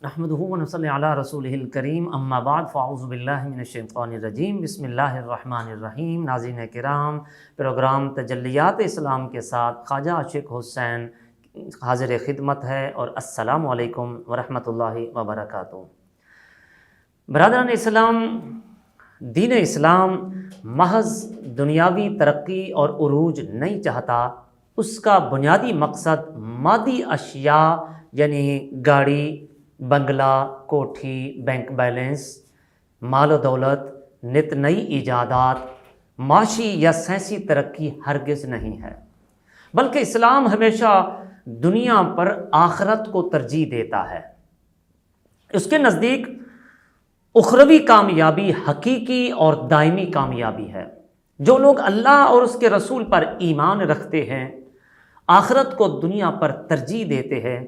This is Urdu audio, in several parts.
نحمدہ ونصلی علی رسولہ الکریم اما بعد فاعوذ باللہ من الشیطان الرجیم بسم اللہ الرحمن الرحیم۔ ناظرین کرام، پروگرام تجلیات اسلام کے ساتھ خواجہ عاشق حسین حاضر خدمت ہے اور السلام علیکم ورحمۃ اللہ وبرکاتہ۔ برادران اسلام، دین اسلام محض دنیاوی ترقی اور عروج نہیں چاہتا، اس کا بنیادی مقصد مادی اشیاء یعنی گاڑی، بنگلہ، کوٹھی، بینک بیلنس، مال و دولت، نت نئی ایجادات، معاشی یا سائنسی ترقی ہرگز نہیں ہے، بلکہ اسلام ہمیشہ دنیا پر آخرت کو ترجیح دیتا ہے۔ اس کے نزدیک اخروی کامیابی حقیقی اور دائمی کامیابی ہے۔ جو لوگ اللہ اور اس کے رسول پر ایمان رکھتے ہیں، آخرت کو دنیا پر ترجیح دیتے ہیں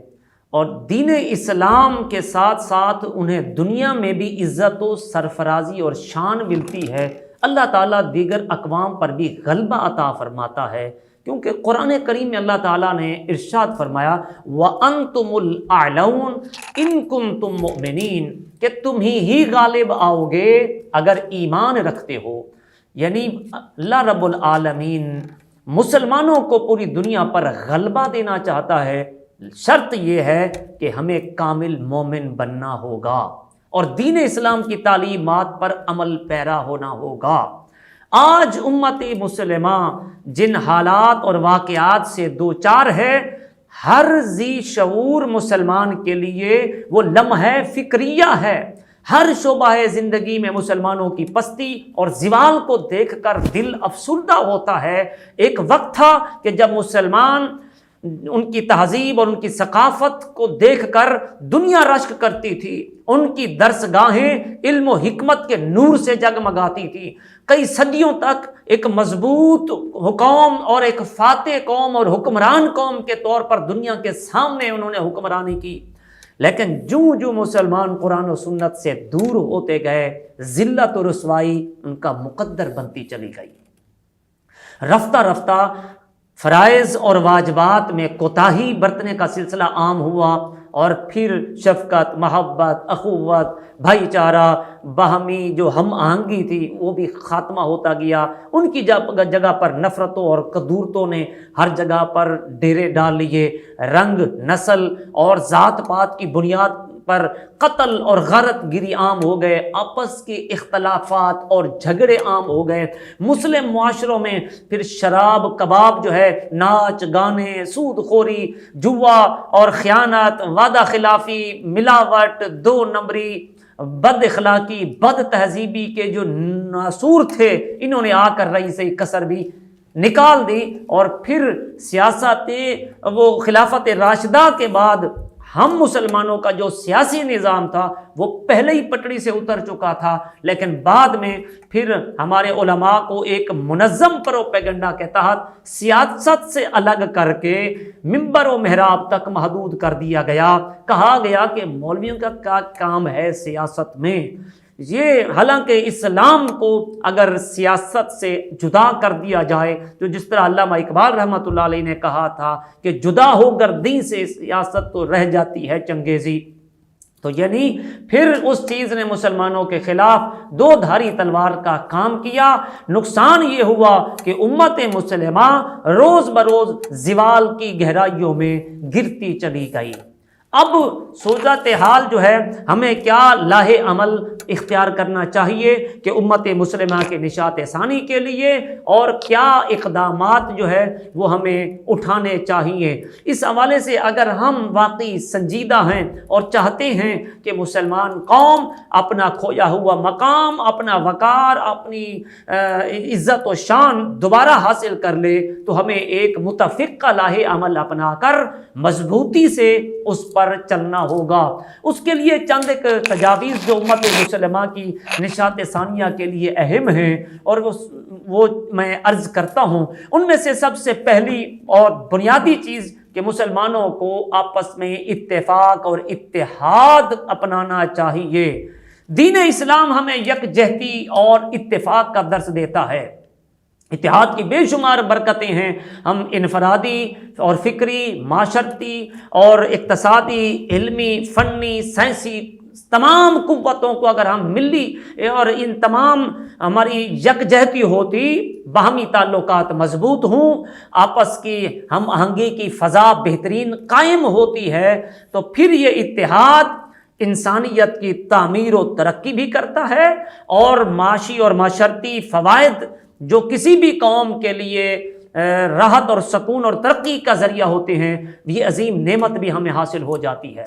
اور دین اسلام کے ساتھ ساتھ انہیں دنیا میں بھی عزت و سرفرازی اور شان ملتی ہے، اللہ تعالیٰ دیگر اقوام پر بھی غلبہ عطا فرماتا ہے، کیونکہ قرآن کریم میں اللہ تعالیٰ نے ارشاد فرمایا وَأَنْتُمُ الْأَعْلَوْنَ إِن كُنتُم مُؤْمِنِينَ کہ تم ہی غالب آؤ گے اگر ایمان رکھتے ہو۔ یعنی اللہ رب العالمین مسلمانوں کو پوری دنیا پر غلبہ دینا چاہتا ہے، شرط یہ ہے کہ ہمیں کامل مومن بننا ہوگا اور دین اسلام کی تعلیمات پر عمل پیرا ہونا ہوگا۔ آج امت مسلمہ جن حالات اور واقعات سے دوچار ہے، ہر ذی شعور مسلمان کے لیے وہ لمحہ فکریہ ہے۔ ہر شعبہ زندگی میں مسلمانوں کی پستی اور زوال کو دیکھ کر دل افسردہ ہوتا ہے۔ ایک وقت تھا کہ جب مسلمان ان کی تہذیب اور ان کی ثقافت کو دیکھ کر دنیا رشک کرتی تھی، ان کی درسگاہیں علم و حکمت کے نور سے جگمگاتی تھی۔ کئی صدیوں تک ایک مضبوط قوم اور ایک فاتح قوم اور حکمران قوم کے طور پر دنیا کے سامنے انہوں نے حکمرانی کی، لیکن جو مسلمان قرآن و سنت سے دور ہوتے گئے، ذلت و رسوائی ان کا مقدر بنتی چلی گئی۔ رفتہ رفتہ فرائض اور واجبات میں کوتاہی برتنے کا سلسلہ عام ہوا اور پھر شفقت، محبت، اخوت، بھائی چارہ، باہمی جو ہم آہنگی تھی وہ بھی خاتمہ ہوتا گیا۔ ان کی جگہ پر نفرتوں اور قدورتوں نے ہر جگہ پر ڈیرے ڈال لیے۔ رنگ، نسل اور ذات پات کی بنیاد پر قتل اور غارت گری عام ہو گئے، آپس کے اختلافات اور جھگڑے عام ہو گئے۔ مسلم معاشروں میں پھر شراب، کباب جو ہے، ناچ گانے، سود خوری، جوا اور خیانت، وعدہ خلافی، ملاوٹ، دو نمبری، بد اخلاقی، بد تہذیبی کے جو ناسور تھے، انہوں نے آ کر رئی سے کسر بھی نکال دی، اور پھر سیاست وہ خلافت راشدہ کے بعد ہم مسلمانوں کا جو سیاسی نظام تھا وہ پہلے ہی پٹڑی سے اتر چکا تھا، لیکن بعد میں پھر ہمارے علماء کو ایک منظم پروپیگنڈا کے تحت سیاست سے الگ کر کے منبر و محراب تک محدود کر دیا گیا۔ کہا گیا کہ مولویوں کا کیا کام ہے سیاست میں؟ یہ حالانکہ اسلام کو اگر سیاست سے جدا کر دیا جائے تو جس طرح علامہ اقبال رحمۃ اللہ علیہ نے کہا تھا کہ جدا ہو کر دین سے سیاست تو رہ جاتی ہے چنگیزی، تو یعنی پھر اس چیز نے مسلمانوں کے خلاف دو دھاری تلوار کا کام کیا۔ نقصان یہ ہوا کہ امت مسلمہ روز بروز زوال کی گہرائیوں میں گرتی چلی گئی۔ اب صورت حال جو ہے، ہمیں کیا لاہ عمل اختیار کرنا چاہیے کہ امت مسلمہ کے نشاط ثانی کے لیے، اور کیا اقدامات جو ہے وہ ہمیں اٹھانے چاہیے؟ اس حوالے سے اگر ہم واقعی سنجیدہ ہیں اور چاہتے ہیں کہ مسلمان قوم اپنا کھویا ہوا مقام، اپنا وقار، اپنی عزت و شان دوبارہ حاصل کر لے، تو ہمیں ایک متفقہ لاہ عمل اپنا کر مضبوطی سے اس پر چلنا ہوگا۔ اس کے لیے چند ایک تجاویز جو امت مسلمہ کی نشاط ثانیہ کے لیے اہم ہیں اور وہ میں عرض کرتا ہوں۔ ان میں سے سب سے پہلی اور بنیادی چیز کہ مسلمانوں کو آپس میں اتفاق اور اتحاد اپنانا چاہیے۔ دین اسلام ہمیں یکجہتی اور اتفاق کا درس دیتا ہے۔ اتحاد کی بے شمار برکتیں ہیں. ہم انفرادی اور فکری، معاشرتی اور اقتصادی، علمی، فنی، سائنسی تمام قوتوں کو اگر ہم ملی اور ان تمام ہماری یکجہتی ہوتی، باہمی تعلقات مضبوط ہوں، آپس کی ہم آہنگی کی فضا بہترین قائم ہوتی ہے، تو پھر یہ اتحاد انسانیت کی تعمیر و ترقی بھی کرتا ہے، اور معاشی اور معاشرتی فوائد جو کسی بھی قوم کے لیے راحت اور سکون اور ترقی کا ذریعہ ہوتے ہیں، یہ عظیم نعمت بھی ہمیں حاصل ہو جاتی ہے.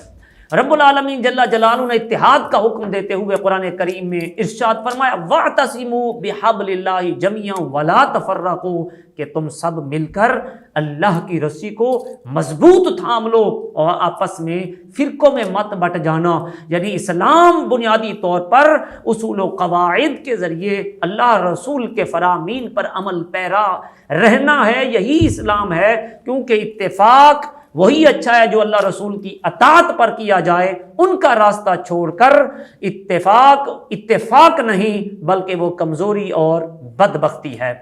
رب العالمین جل جلالہ نے اتحاد کا حکم دیتے ہوئے قرآن کریم میں ارشاد فرمایا وَاعْتَصِمُوا بِحَبْلِ اللَّهِ جَمِيعًا وَلَا تَفَرَّقُوا، کہ تم سب مل کر اللہ کی رسی کو مضبوط تھام لو اور آپس میں فرقوں میں مت بٹ جانا. یعنی اسلام بنیادی طور پر اصول و قواعد کے ذریعے اللہ رسول کے فرامین پر عمل پیرا رہنا ہے، یہی اسلام ہے. کیونکہ اتفاق وہی اچھا ہے جو اللہ رسول کی اطاعت پر کیا جائے. ان کا راستہ چھوڑ کر اتفاق نہیں بلکہ وہ کمزوری اور بدبختی ہے.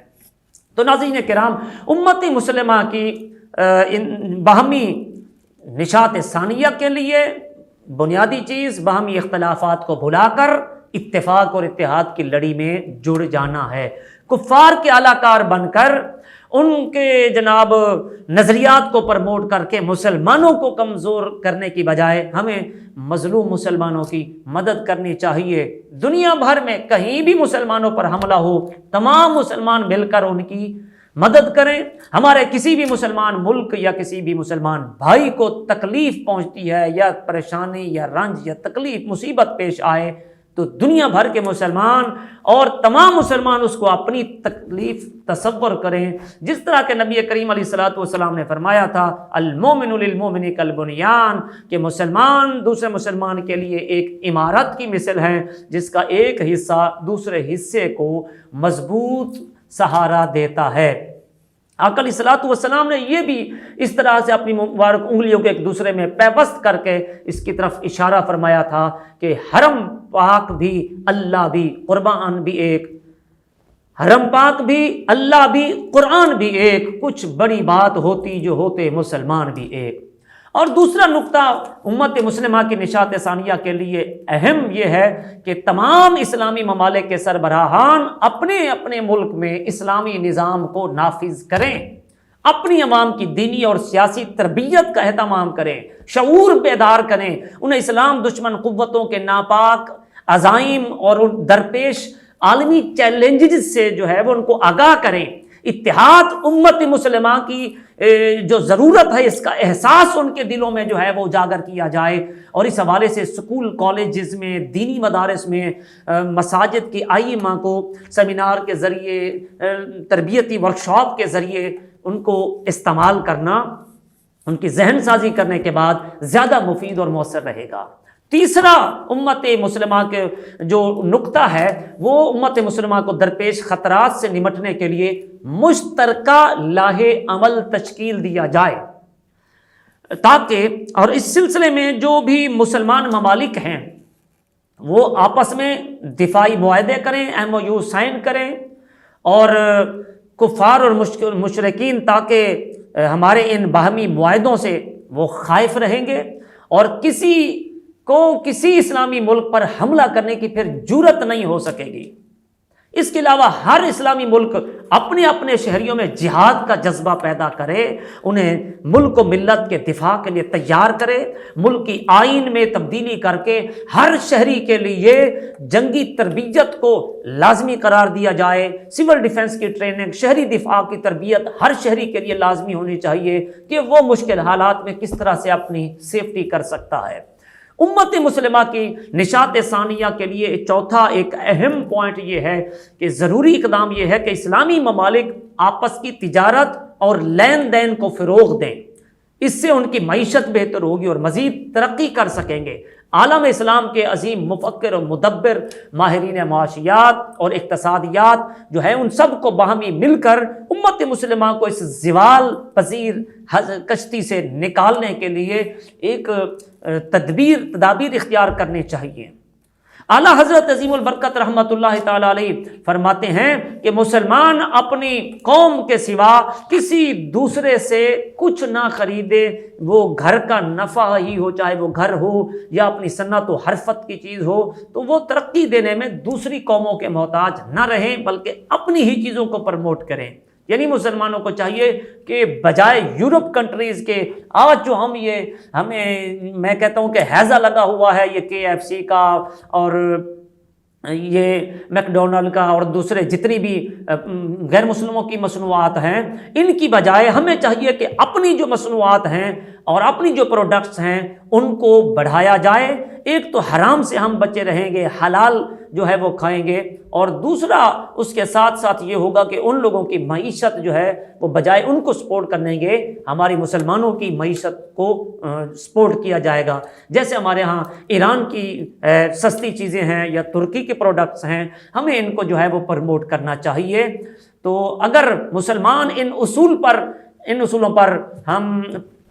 تو ناظرین کرام، امت مسلمہ کی باہمی نشاط ثانیہ کے لیے بنیادی چیز باہمی اختلافات کو بھلا کر اتفاق اور اتحاد کی لڑی میں جڑ جانا ہے. کفار کے اعلی کار بن کر ان کے جناب نظریات کو پرموٹ کر کے مسلمانوں کو کمزور کرنے کی بجائے ہمیں مظلوم مسلمانوں کی مدد کرنی چاہیے. دنیا بھر میں کہیں بھی مسلمانوں پر حملہ ہو، تمام مسلمان مل کر ان کی مدد کریں. ہمارے کسی بھی مسلمان ملک یا کسی بھی مسلمان بھائی کو تکلیف پہنچتی ہے یا پریشانی یا رنج یا تکلیف مصیبت پیش آئے تو دنیا بھر کے مسلمان اور تمام مسلمان اس کو اپنی تکلیف تصور کریں. جس طرح کہ نبی کریم علیہ الصلوۃ والسلام نے فرمایا تھا المومن للمومن کالبنیان، کہ مسلمان دوسرے مسلمان کے لیے ایک عمارت کی مثل ہے جس کا ایک حصہ دوسرے حصے کو مضبوط سہارا دیتا ہے. آقا علیہ الصلوۃ والسلام نے یہ بھی اس طرح سے اپنی مبارک انگلیوں کو ایک دوسرے میں پیوست کر کے اس کی طرف اشارہ فرمایا تھا کہ حرم پاک بھی اللہ بھی قرآن بھی ایک، حرم پاک بھی اللہ بھی قرآن بھی ایک، کچھ بڑی بات ہوتی جو ہوتے مسلمان بھی ایک. اور دوسرا نقطہ امت مسلمہ کی نشاط ثانیہ کے لیے اہم یہ ہے کہ تمام اسلامی ممالک کے سربراہان اپنے اپنے ملک میں اسلامی نظام کو نافذ کریں، اپنی عوام کی دینی اور سیاسی تربیت کا اہتمام کریں، شعور بیدار کریں، انہیں اسلام دشمن قوتوں کے ناپاک عزائم اور درپیش عالمی چیلنجز سے جو ہے وہ ان کو آگاہ کریں. اتحاد امت مسلمہ کی جو ضرورت ہے اس کا احساس ان کے دلوں میں جو ہے وہ اجاگر کیا جائے. اور اس حوالے سے اسکول کالجز میں، دینی مدارس میں، مساجد کی ائمہ کو سیمینار کے ذریعے، تربیتی ورکشاپ کے ذریعے ان کو استعمال کرنا، ان کی ذہن سازی کرنے کے بعد زیادہ مفید اور مؤثر رہے گا. تیسرا امت مسلمہ کے جو نقطہ ہے وہ امت مسلمہ کو درپیش خطرات سے نمٹنے کے لیے مشترکہ لاہے عمل تشکیل دیا جائے، تاکہ اور اس سلسلے میں جو بھی مسلمان ممالک ہیں وہ آپس میں دفاعی معاہدے کریں، MOU سائن کریں، اور کفار اور مشرکین تاکہ ہمارے ان باہمی معاہدوں سے وہ خائف رہیں گے اور کسی اسلامی ملک پر حملہ کرنے کی پھر جرأت نہیں ہو سکے گی. اس کے علاوہ ہر اسلامی ملک اپنے اپنے شہریوں میں جہاد کا جذبہ پیدا کرے، انہیں ملک و ملت کے دفاع کے لیے تیار کرے، ملک کی آئین میں تبدیلی کر کے ہر شہری کے لیے جنگی تربیت کو لازمی قرار دیا جائے، سول ڈیفنس کی ٹریننگ، شہری دفاع کی تربیت ہر شہری کے لیے لازمی ہونی چاہیے کہ وہ مشکل حالات میں کس طرح سے اپنی سیفٹی کر سکتا ہے. امت مسلمہ کی نشاط ثانیہ کے لیے چوتھا ایک اہم پوائنٹ یہ ہے کہ ضروری اقدام یہ ہے کہ اسلامی ممالک آپس کی تجارت اور لین دین کو فروغ دیں. اس سے ان کی معیشت بہتر ہوگی اور مزید ترقی کر سکیں گے. عالم اسلام کے عظیم مفکر و مدبر، ماہرین معاشیات اور اقتصادیات جو ہے ان سب کو باہمی مل کر امت مسلمہ کو اس زوال پذیر کشتی سے نکالنے کے لیے ایک تدابیر اختیار کرنے چاہیے. اعلیٰ حضرت عظیم البرکت رحمۃ اللہ تعالیٰ علیہ فرماتے ہیں کہ مسلمان اپنی قوم کے سوا کسی دوسرے سے کچھ نہ خریدے، وہ گھر کا نفع ہی ہو، چاہے وہ گھر ہو یا اپنی صنعت و حرفت کی چیز ہو، تو وہ ترقی دینے میں دوسری قوموں کے محتاج نہ رہیں بلکہ اپنی ہی چیزوں کو پروموٹ کریں۔ یعنی مسلمانوں کو چاہیے کہ بجائے یورپ کنٹریز کے، آج جو میں کہتا ہوں کہ ہیضہ لگا ہوا ہے یہ KFC کا اور یہ میکڈونلڈ کا اور دوسرے جتنی بھی غیر مسلموں کی مصنوعات ہیں، ان کی بجائے ہمیں چاہیے کہ اپنی جو مصنوعات ہیں اور اپنی جو پروڈکٹس ہیں ان کو بڑھایا جائے۔ ایک تو حرام سے ہم بچے رہیں گے، حلال جو ہے وہ کھائیں گے، اور دوسرا اس کے ساتھ ساتھ یہ ہوگا کہ ان لوگوں کی معیشت جو ہے وہ بجائے ان کو سپورٹ کرنے کے ہماری مسلمانوں کی معیشت کو سپورٹ کیا جائے گا۔ جیسے ہمارے ہاں ایران کی سستی چیزیں ہیں یا ترکی کے پروڈکٹس ہیں، ہمیں ان کو جو ہے وہ پروموٹ کرنا چاہیے۔ تو اگر مسلمان ان اصولوں پر ہم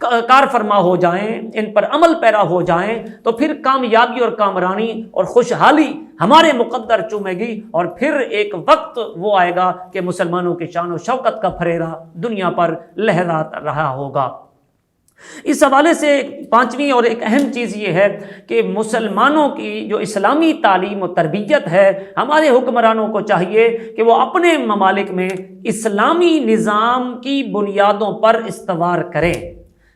کار فرما ہو جائیں، ان پر عمل پیرا ہو جائیں، تو پھر کامیابی اور کامرانی اور خوشحالی ہمارے مقدر چومے گی، اور پھر ایک وقت وہ آئے گا کہ مسلمانوں کی شان و شوکت کا پھریرا دنیا پر لہرا رہا ہوگا۔ اس حوالے سے پانچویں اور ایک اہم چیز یہ ہے کہ مسلمانوں کی جو اسلامی تعلیم و تربیت ہے، ہمارے حکمرانوں کو چاہیے کہ وہ اپنے ممالک میں اسلامی نظام کی بنیادوں پر استوار کریں۔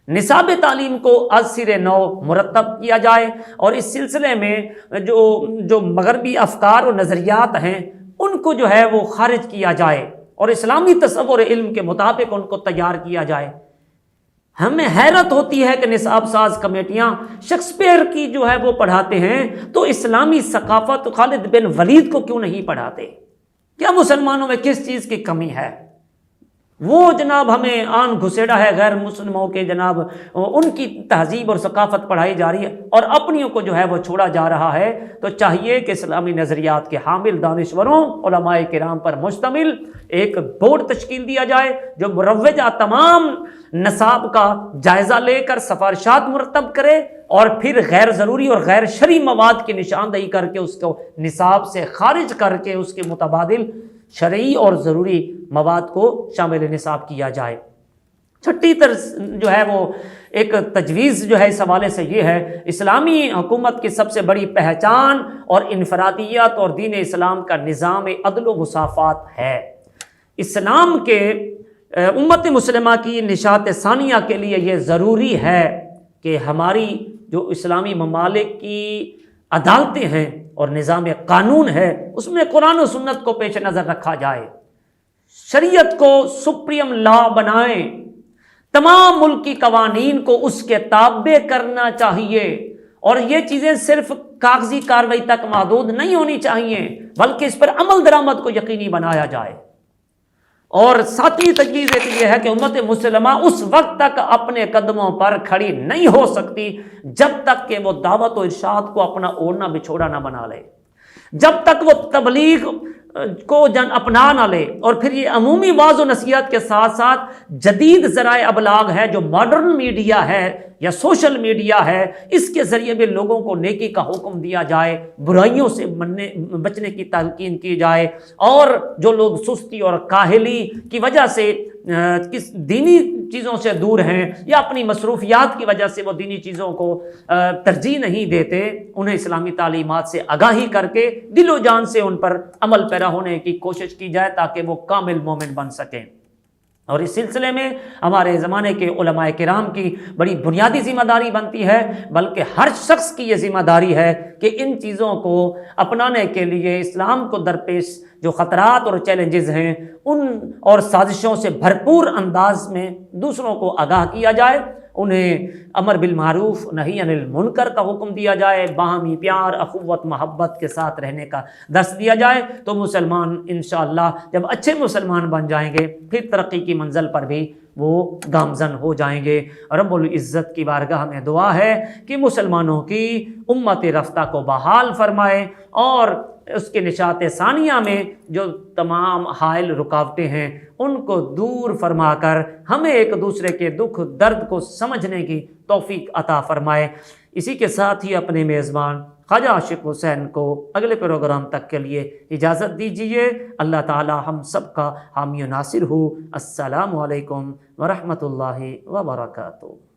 نصاب تعلیم کو از سر نو مرتب کیا جائے، اور اس سلسلے میں جو مغربی افکار و نظریات ہیں ان کو جو ہے وہ خارج کیا جائے اور اسلامی تصور علم کے مطابق ان کو تیار کیا جائے۔ ہمیں حیرت ہوتی ہے کہ نصاب ساز کمیٹیاں شیکسپیئر کی جو ہے وہ پڑھاتے ہیں، تو اسلامی ثقافت خالد بن ولید کو کیوں نہیں پڑھاتے؟ کیا مسلمانوں میں کس چیز کی کمی ہے؟ وہ جناب ہمیں آن گھسیڑا ہے غیر مسلموں کے، جناب ان کی تہذیب اور ثقافت پڑھائی جا رہی ہے اور اپنیوں کو جو ہے وہ چھوڑا جا رہا ہے۔ تو چاہیے کہ اسلامی نظریات کے حامل دانشوروں علماء کرام پر مشتمل ایک بورڈ تشکیل دیا جائے جو مروجہ تمام نصاب کا جائزہ لے کر سفارشات مرتب کرے، اور پھر غیر ضروری اور غیر شرعی مواد کی نشاندہی کر کے اس کو نصاب سے خارج کر کے اس کے متبادل شرعی اور ضروری مواد کو شامل نصاب کیا جائے۔ چھٹی طرز جو ہے وہ ایک تجویز جو ہے اس حوالے سے یہ ہے، اسلامی حکومت کی سب سے بڑی پہچان اور انفرادیت اور دین اسلام کا نظام عدل و مساوات ہے۔ اسلام کے امت مسلمہ کی نشاط ثانیہ کے لیے یہ ضروری ہے کہ ہماری جو اسلامی ممالک کی عدالتیں ہیں اور نظام قانون ہے اس میں قرآن و سنت کو پیش نظر رکھا جائے، شریعت کو سپریم لا بنائیں، تمام ملکی قوانین کو اس کے تابع کرنا چاہیے، اور یہ چیزیں صرف کاغذی کارروائی تک محدود نہیں ہونی چاہیے بلکہ اس پر عمل درآمد کو یقینی بنایا جائے۔ اور ساتویں تجویز یہ ہے کہ امت مسلمہ اس وقت تک اپنے قدموں پر کھڑی نہیں ہو سکتی جب تک کہ وہ دعوت و ارشاد کو اپنا اوڑھنا بچھوڑا نہ بنا لے، جب تک وہ تبلیغ کو اپنا نہ لے، اور پھر یہ عمومی واعظ و نصیحت کے ساتھ ساتھ جدید ذرائع ابلاغ ہے جو ماڈرن میڈیا ہے یا سوشل میڈیا ہے، اس کے ذریعے بھی لوگوں کو نیکی کا حکم دیا جائے، برائیوں سے بچنے کی تلقین کی جائے، اور جو لوگ سستی اور کاہلی کی وجہ سے کس دینی چیزوں سے دور ہیں یا اپنی مصروفیات کی وجہ سے وہ دینی چیزوں کو ترجیح نہیں دیتے، انہیں اسلامی تعلیمات سے آگاہی کر کے دل و جان سے ان پر عمل پیرا ہونے کی کوشش کی جائے تاکہ وہ کامل مومن بن سکیں۔ اور اس سلسلے میں ہمارے زمانے کے علماء کرام کی بڑی بنیادی ذمہ داری بنتی ہے، بلکہ ہر شخص کی یہ ذمہ داری ہے کہ ان چیزوں کو اپنانے کے لیے اسلام کو درپیش جو خطرات اور چیلنجز ہیں ان اور سازشوں سے بھرپور انداز میں دوسروں کو آگاہ کیا جائے، انہیں امر بالمعروف نہی عن المنکر کا حکم دیا جائے، باہمی پیار اخوت محبت کے ساتھ رہنے کا درس دیا جائے، تو مسلمان انشاءاللہ جب اچھے مسلمان بن جائیں گے پھر ترقی کی منزل پر بھی وہ گامزن ہو جائیں گے۔ رب العزت کی بارگاہ میں دعا ہے کہ مسلمانوں کی امت رفتہ کو بحال فرمائے، اور اس کے نشاط ثانیہ میں جو تمام حائل رکاوٹیں ہیں ان کو دور فرما کر ہمیں ایک دوسرے کے دکھ درد کو سمجھنے کی توفیق عطا فرمائے۔ اسی کے ساتھ ہی اپنے میزبان خواجہ عاشق حسین کو اگلے پروگرام تک کے لیے اجازت دیجیے۔ اللہ تعالی ہم سب کا حامی و ناصر ہو۔ السلام علیکم ورحمۃ اللہ وبرکاتہ۔